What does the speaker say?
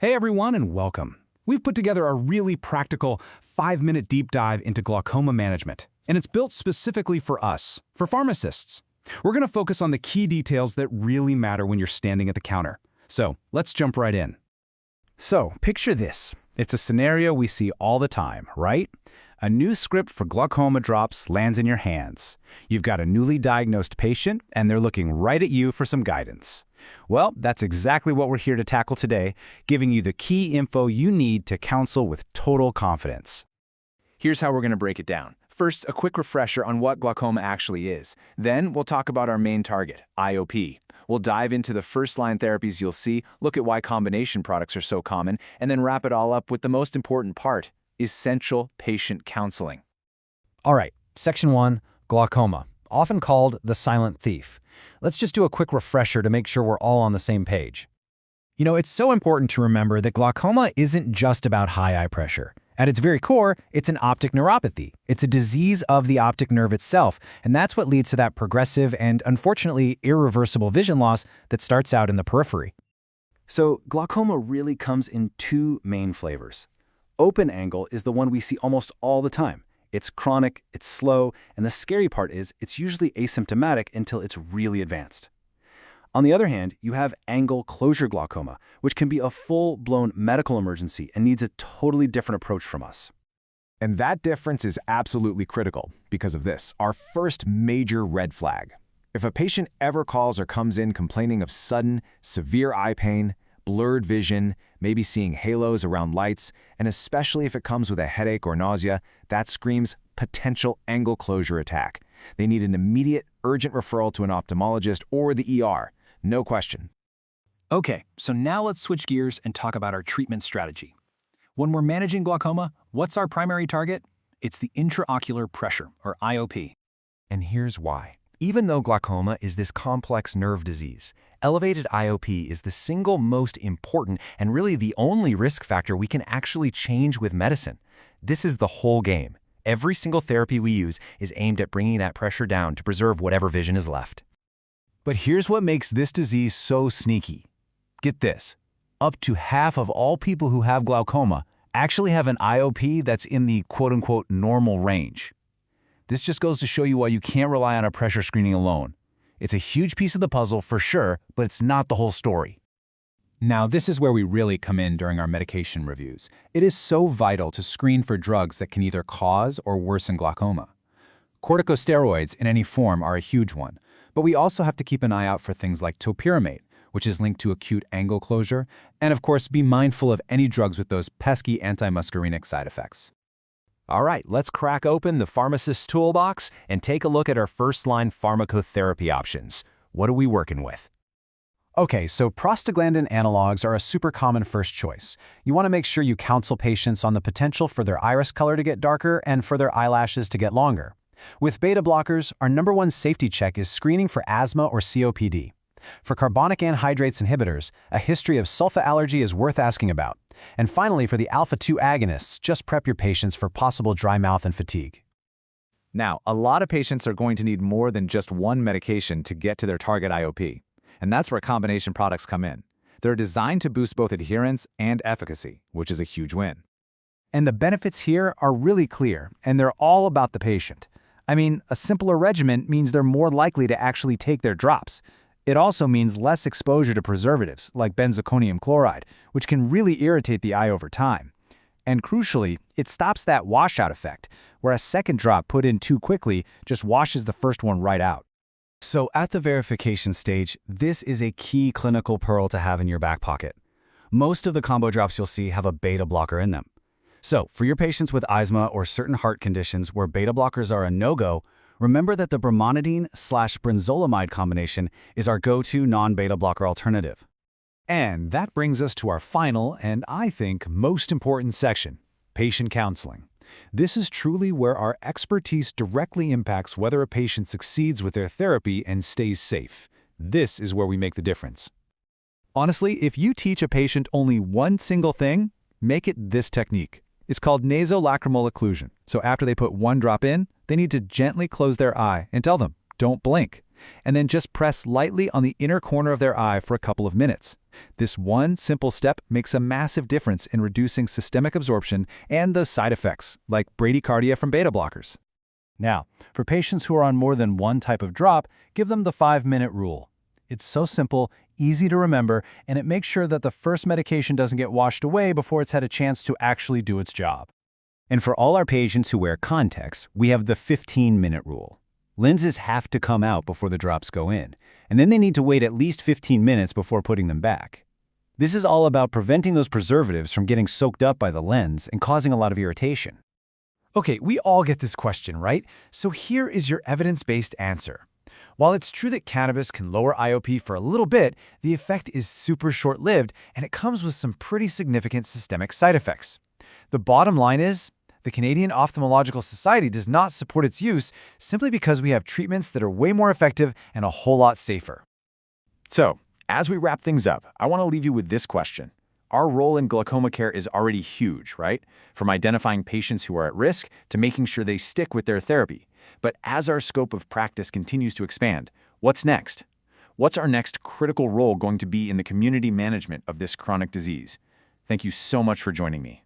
Hey everyone and welcome. We've put together a really practical 5-minute deep dive into glaucoma management, and it's built specifically for us, for pharmacists. We're going to focus on the key details that really matter when you're standing at the counter. So let's jump right in. So picture this. It's a scenario we see all the time, right? A new script for glaucoma drops lands in your hands. You've got a newly diagnosed patient, and they're looking right at you for some guidance. Well, that's exactly what we're here to tackle today, giving you the key info you need to counsel with total confidence. Here's how we're going to break it down. First, a quick refresher on what glaucoma actually is. Then, we'll talk about our main target, IOP. We'll dive into the first-line therapies you'll see, look at why combination products are so common, and then wrap it all up with the most important part, essential patient counseling. All right, Section 1, glaucoma, often called the silent thief. Let's just do a quick refresher to make sure we're all on the same page. You know, it's so important to remember that glaucoma isn't just about high eye pressure. At its very core, it's an optic neuropathy. It's a disease of the optic nerve itself, and that's what leads to that progressive and, unfortunately, irreversible vision loss that starts out in the periphery. So, glaucoma really comes in two main flavors. Open angle is the one we see almost all the time. It's chronic, it's slow, and the scary part is it's usually asymptomatic until it's really advanced. On the other hand, you have angle closure glaucoma, which can be a full-blown medical emergency and needs a totally different approach from us. And that difference is absolutely critical because of this, our first major red flag. If a patient ever calls or comes in complaining of sudden, severe eye pain, blurred vision, maybe seeing halos around lights, and especially if it comes with a headache or nausea, that screams potential angle closure attack. They need an immediate, urgent referral to an ophthalmologist or the ER. No question. Okay, so now let's switch gears and talk about our treatment strategy. When we're managing glaucoma, what's our primary target? It's the intraocular pressure, or IOP. And here's why. Even though glaucoma is this complex nerve disease, elevated IOP is the single most important and really the only risk factor we can actually change with medicine. This is the whole game. Every single therapy we use is aimed at bringing that pressure down to preserve whatever vision is left. But here's what makes this disease so sneaky. Get this. Up to half of all people who have glaucoma actually have an IOP that's in the quote-unquote normal range. This just goes to show you why you can't rely on a pressure screening alone. It's a huge piece of the puzzle for sure, but it's not the whole story. Now, this is where we really come in during our medication reviews. It is so vital to screen for drugs that can either cause or worsen glaucoma. Corticosteroids in any form are a huge one, but we also have to keep an eye out for things like topiramate, which is linked to acute angle closure, and of course be mindful of any drugs with those pesky antimuscarinic side effects. All right, let's crack open the Pharmacist toolbox and take a look at our first-line pharmacotherapy options. What are we working with? Okay, so prostaglandin analogs are a super common first choice. You want to make sure you counsel patients on the potential for their iris color to get darker and for their eyelashes to get longer. With beta blockers, our number one safety check is screening for asthma or COPD. For carbonic anhydrase inhibitors, a history of sulfa allergy is worth asking about. And finally, for the alpha-2 agonists, just prep your patients for possible dry mouth and fatigue. Now, a lot of patients are going to need more than just one medication to get to their target IOP. And that's where combination products come in. They're designed to boost both adherence and efficacy, which is a huge win. And the benefits here are really clear, and they're all about the patient. I mean, a simpler regimen means they're more likely to actually take their drops. It also means less exposure to preservatives, like benzalkonium chloride, which can really irritate the eye over time. And crucially, it stops that washout effect, where a second drop put in too quickly just washes the first one right out. So at the verification stage, this is a key clinical pearl to have in your back pocket. Most of the combo drops you'll see have a beta blocker in them. So for your patients with asthma or certain heart conditions where beta blockers are a no-go, remember that the brimonidine/brinzolamide combination is our go-to non-beta blocker alternative. And that brings us to our final and, I think, most important section, patient counseling. This is truly where our expertise directly impacts whether a patient succeeds with their therapy and stays safe. This is where we make the difference. Honestly, if you teach a patient only one single thing, make it this technique. It's called nasolacrimal occlusion. So after they put one drop in, they need to gently close their eye and tell them, don't blink. and then just press lightly on the inner corner of their eye for a couple of minutes. This one simple step makes a massive difference in reducing systemic absorption and the side effects, like bradycardia from beta blockers. Now, for patients who are on more than one type of drop, give them the 5-minute rule. It's so simple, easy to remember, and it makes sure that the first medication doesn't get washed away before it's had a chance to actually do its job. And for all our patients who wear contacts, we have the 15-minute rule. Lenses have to come out before the drops go in, and then they need to wait at least 15 minutes before putting them back. This is all about preventing those preservatives from getting soaked up by the lens and causing a lot of irritation. Okay, we all get this question, right? So here is your evidence-based answer. While it's true that cannabis can lower IOP for a little bit, the effect is super short-lived, and it comes with some pretty significant systemic side effects. The bottom line is, the Canadian Ophthalmological Society does not support its use simply because we have treatments that are way more effective and a whole lot safer. So, as we wrap things up, I want to leave you with this question. Our role in glaucoma care is already huge, right? From identifying patients who are at risk to making sure they stick with their therapy. But as our scope of practice continues to expand, what's next? What's our next critical role going to be in the community management of this chronic disease? Thank you so much for joining me.